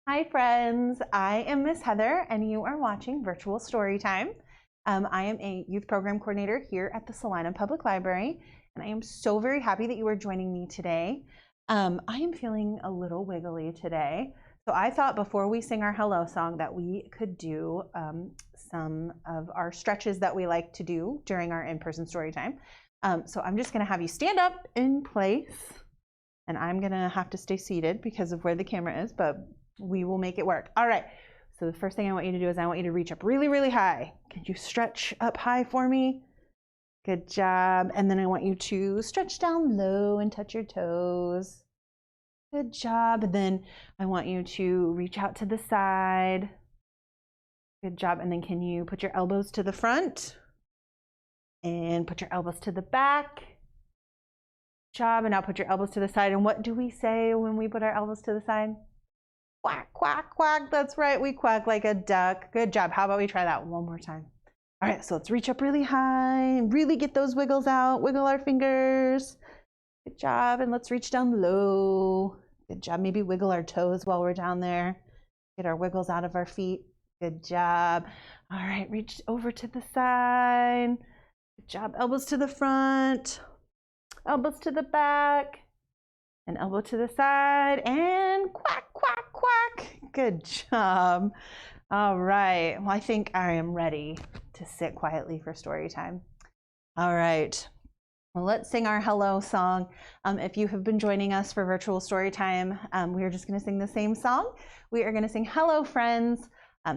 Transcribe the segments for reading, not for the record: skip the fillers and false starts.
Hi friends, I am Miss Heather and you are watching Virtual Storytime. I am a youth program coordinator here at the Salina Public Library and I am so very happy that you are joining me today. I am feeling a little wiggly today, so I thought before we sing our hello song that we could do some of our stretches that we like to do during our in-person story time. So I'm just going to have you stand up in place and I'm going to have to stay seated because of where the camera is, but we will make it work. All right, so the first thing I want you to do is I want you to reach up really, really high. Can you stretch up high for me? Good job. And then I want you to stretch down low and touch your toes. Good job. And then I want you to reach out to the side. Good job. And then can you put your elbows to the front and put your elbows to the back? Good job. And now put your elbows to the side. And what do we say when we put our elbows to the side? Quack, quack, quack. That's right. We quack like a duck. Good job. How about we try that one more time? All right, so let's reach up really high and really get those wiggles out. Wiggle our fingers. Good job. And let's reach down low. Good job. Maybe wiggle our toes while we're down there. Get our wiggles out of our feet. Good job. All right, reach over to the side. Good job. Elbows to the front. Elbows to the back. An elbow to the side and quack, quack, quack. Good job. All right. Well, I think I am ready to sit quietly for story time. All right. Well, let's sing our hello song. If you have been joining us for virtual story time, we are just going to sing the same song. We are going to sing Hello Friends.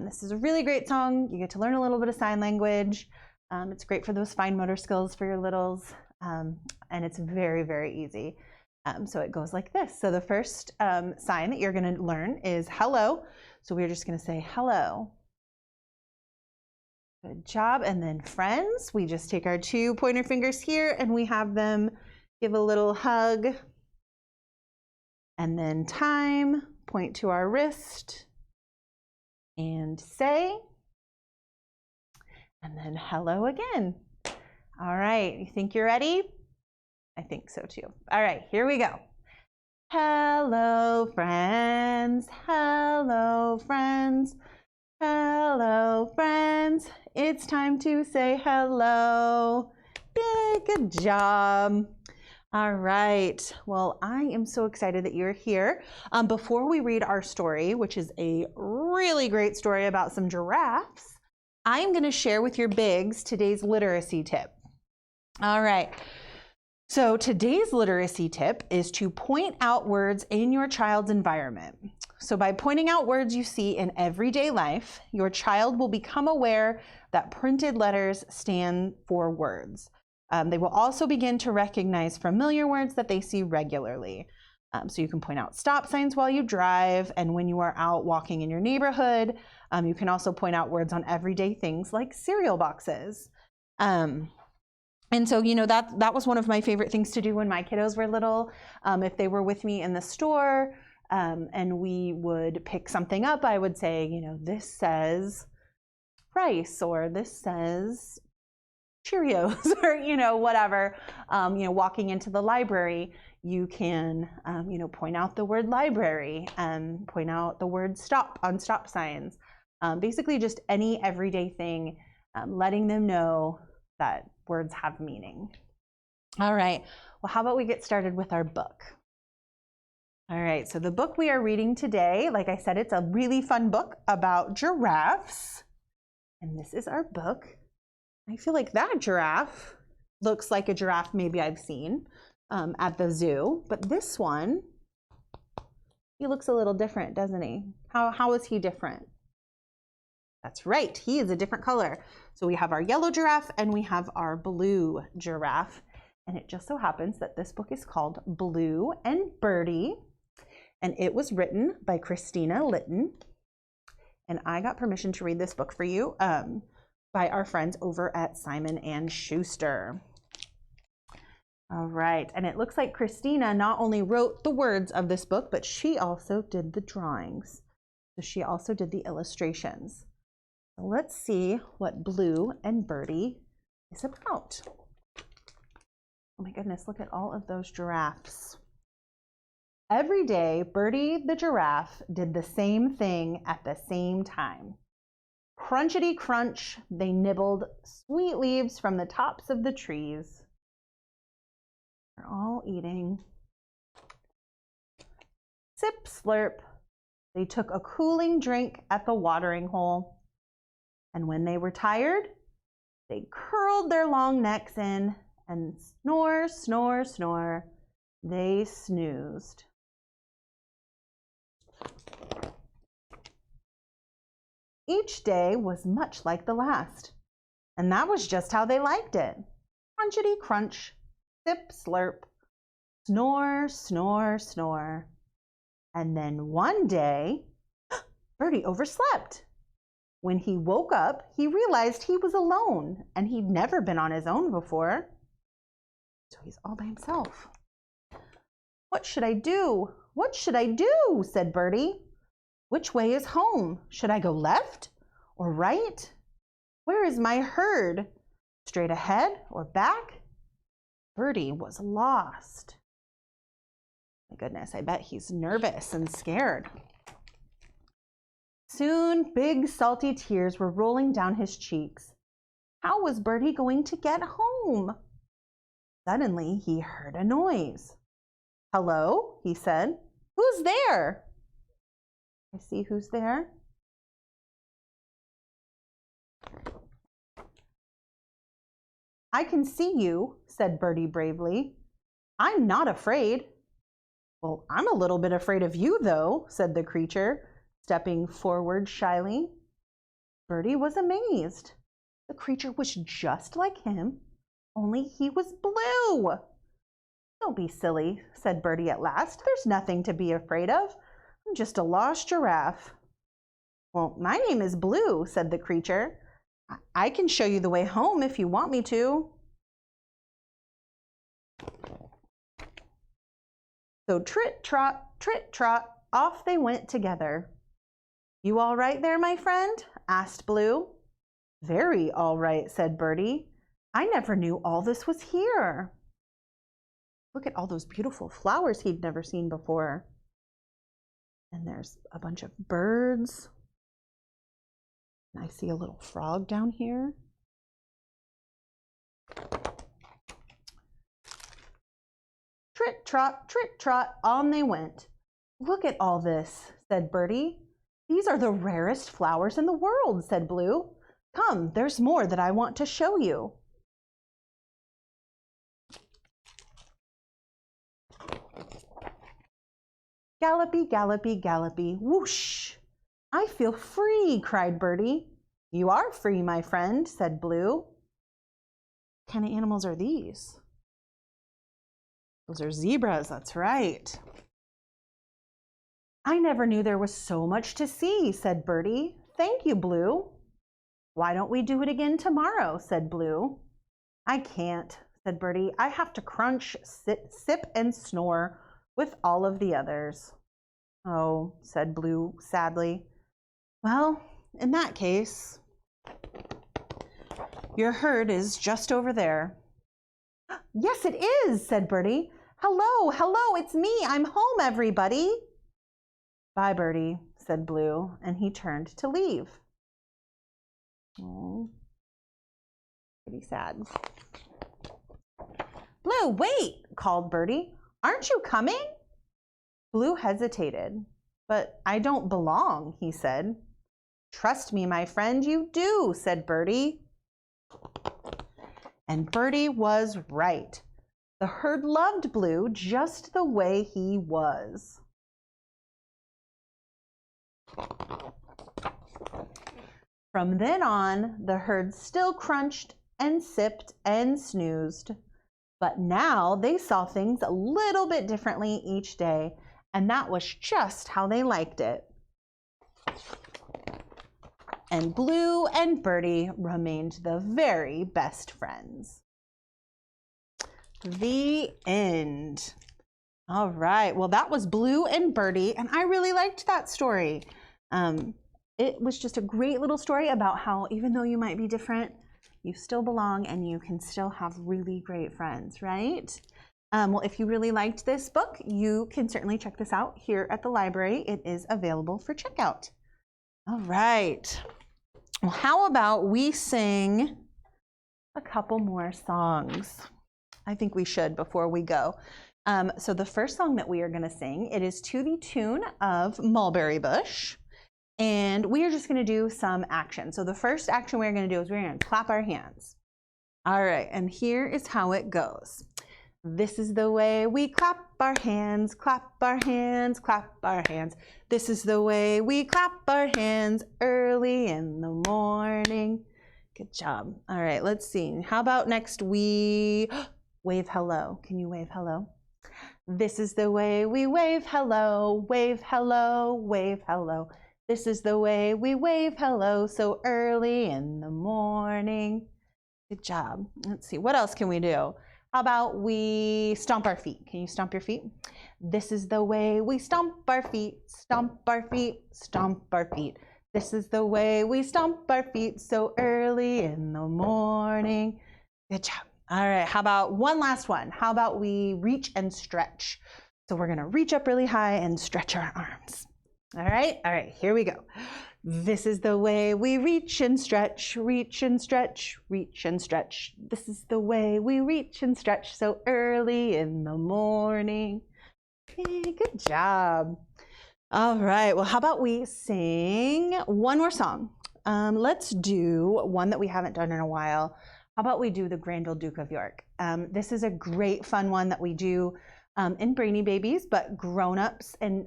This is a really great song. You get to learn a little bit of sign language. It's great for those fine motor skills for your littles. And it's very, very easy. So it goes like this. So the first sign that you're going to learn is hello. So we're just going to say hello. Good job. And then friends, we just take our two pointer fingers here and we have them give a little hug. And then time, point to our wrist and say. And then hello again. All right, you think you're ready? I think so too. All right, here we go. Hello, friends. Hello, friends. Hello, friends. It's time to say hello. Good job. All right. Well, I am so excited that you're here. Before we read our story, which is a really great story about some giraffes, I am going to share with your bigs today's literacy tip. All right. So today's literacy tip is to point out words in your child's environment. So by pointing out words you see in everyday life, your child will become aware that printed letters stand for words. They will also begin to recognize familiar words that they see regularly. So you can point out stop signs while you drive, and when you are out walking in your neighborhood, you can also point out words on everyday things like cereal boxes. And so, you know, that was one of my favorite things to do when my kiddos were little. If they were with me in the store and we would pick something up, I would say, you know, this says rice or this says Cheerios or, you know, whatever. You know, walking into the library, you can, you know, point out the word library and point out the word stop on stop signs. Basically just any everyday thing, letting them know that words have meaning. All right, well, how about we get started with our book? All right, so the book we are reading today, like I said, it's a really fun book about giraffes. And this is our book. I feel like that giraffe looks like a giraffe maybe I've seen at the zoo, but this one, he looks a little different, doesn't he? How is he different? That's right, he is a different color. So we have our yellow giraffe and we have our blue giraffe. And it just so happens that this book is called Blue and Birdie. And it was written by Christina Litton. And I got permission to read this book for you by our friends over at Simon & Schuster. All right, and it looks like Christina not only wrote the words of this book, but she also did the drawings. So she also did the illustrations. Let's see what Blue and Birdie is about. Oh my goodness, look at all of those giraffes. Every day, Bertie the giraffe did the same thing at the same time. Crunchity crunch, they nibbled sweet leaves from the tops of the trees. They're all eating. Sip, slurp, they took a cooling drink at the watering hole. And when they were tired, they curled their long necks in and snore, snore, snore, they snoozed. Each day was much like the last, and that was just how they liked it. Crunchity crunch, sip slurp, snore, snore, snore. And then one day, Bertie overslept. When he woke up, he realized he was alone, and he'd never been on his own before. So he's all by himself. What should I do? What should I do? Said Bertie. Which way is home? Should I go left or right? Where is my herd? Straight ahead or back? Bertie was lost. My goodness, I bet he's nervous and scared. Soon, big salty tears were rolling down his cheeks. How was Bertie going to get home? Suddenly, he heard a noise. Hello, he said. Who's there? I see who's there. I can see you, said Bertie bravely. I'm not afraid. Well, I'm a little bit afraid of you, though, said the creature, stepping forward shyly. Bertie was amazed. The creature was just like him, only he was blue. Don't be silly, said Bertie at last. There's nothing to be afraid of. I'm just a lost giraffe. Well, my name is Blue, said the creature. I can show you the way home if you want me to. So trit, trot, off they went together. You all right there, my friend? Asked Blue. Very all right, said Bertie. I never knew all this was here. Look at all those beautiful flowers he'd never seen before. And there's a bunch of birds. And I see a little frog down here. Trit, trot, on they went. Look at all this, said Bertie. These are the rarest flowers in the world, said Blue. Come, there's more that I want to show you. Gallopy, gallopy, gallopy, whoosh! I feel free, cried Bertie. You are free, my friend, said Blue. What kind of animals are these? Those are zebras, that's right. I never knew there was so much to see, said Bertie. Thank you, Blue. Why don't we do it again tomorrow, said Blue. I can't, said Bertie. I have to crunch, sip, and snore with all of the others. Oh, said Blue sadly. Well, in that case, your herd is just over there. Yes, it is, said Bertie. Hello, hello, it's me. I'm home, everybody. Bye, Bertie, said Blue, and he turned to leave. Oh, pretty sad. Blue, wait, called Bertie. Aren't you coming? Blue hesitated. But I don't belong, he said. Trust me, my friend, you do, said Bertie. And Bertie was right. The herd loved Blue just the way he was. From then on, the herd still crunched and sipped and snoozed. But now they saw things a little bit differently each day, and that was just how they liked it. And Blue and Bertie remained the very best friends. The end. All right, well, that was Blue and Bertie, and I really liked that story. It was just a great little story about how even though you might be different, you still belong and you can still have really great friends, right? Well, if you really liked this book, you can certainly check this out here at the library. It is available for checkout. All right. Well, how about we sing a couple more songs? I think we should before we go. So the first song that we are going to sing, it is to the tune of Mulberry Bush. And we are just going to do some action. So the first action we're going to do is we're going to clap our hands. All right, and here is how it goes. This is the way we clap our hands, clap our hands, clap our hands. This is the way we clap our hands early in the morning. Good job. All right, let's see. How about next we wave hello. Can you wave hello? This is the way we wave hello, wave hello, wave hello. This is the way we wave hello so early in the morning. Good job. Let's see, what else can we do? How about we stomp our feet? Can you stomp your feet? This is the way we stomp our feet, stomp our feet, stomp our feet. This is the way we stomp our feet so early in the morning. Good job. All right, how about one last one? How about we reach and stretch? So we're gonna reach up really high and stretch our arms. All right, here we go. This is the way we reach and stretch, reach and stretch, reach and stretch. This is the way we reach and stretch so early in the morning. Okay, good job. All right, well, how about we sing one more song? Let's do one that we haven't done in a while. How about we do the Grendel, Duke of York? This is a great fun one that we do in brainy babies, but grown-ups and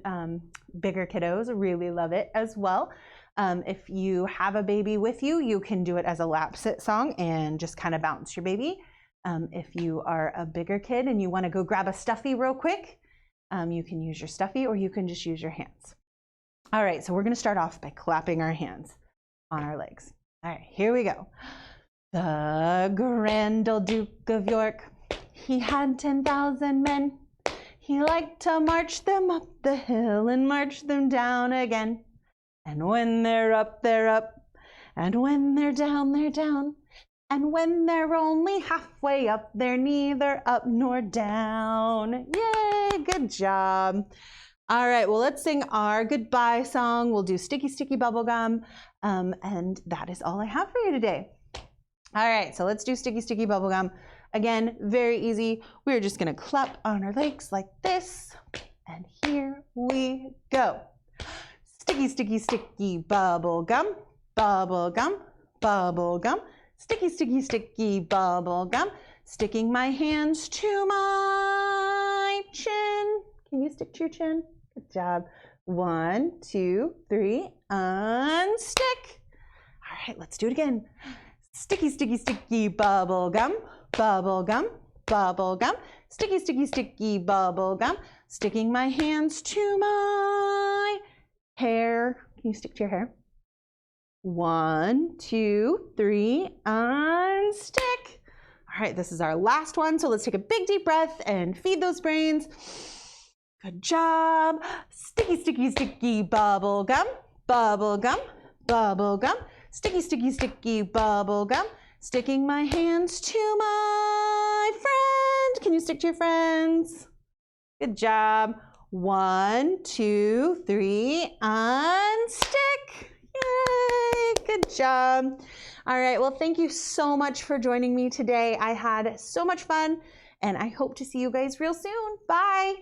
bigger kiddos really love it as well. If you have a baby with you, you can do it as a lap sit song and just kind of bounce your baby. If you are a bigger kid and you want to go grab a stuffy real quick, you can use your stuffy or you can just use your hands. All right, so we're going to start off by clapping our hands on our legs. All right, here we go. The Grendel, Duke of York, he had 10,000 men. He liked to march them up the hill and march them down again. And when they're up, they're up. And when they're down, they're down. And when they're only halfway up, they're neither up nor down. Yay, good job. All right, well, let's sing our goodbye song. We'll do Sticky, Sticky Bubblegum. And that is all I have for you today. All right, so let's do Sticky, Sticky Bubblegum. Again, very easy. We're just gonna clap on our legs like this. And here we go. Sticky, sticky, sticky bubblegum, bubblegum, bubblegum. Sticky, sticky, sticky bubblegum. Sticking my hands to my chin. Can you stick to your chin? Good job. 1, 2, 3, unstick. All right, let's do it again. Sticky, sticky, sticky bubblegum, bubblegum, bubblegum. Sticky, sticky, sticky bubblegum. Sticking my hands to my hair. Can you stick to your hair? 1, 2, 3, unstick. All right, this is our last one. So let's take a big deep breath and feed those brains. Good job. Sticky, sticky, sticky bubblegum, bubblegum, bubblegum. Sticky, sticky, sticky bubblegum. Sticking my hands to my friend. Can you stick to your friends? Good job. 1, 2, 3, unstick. Yay, good job. All right, well, thank you so much for joining me today. I had so much fun, and I hope to see you guys real soon. Bye.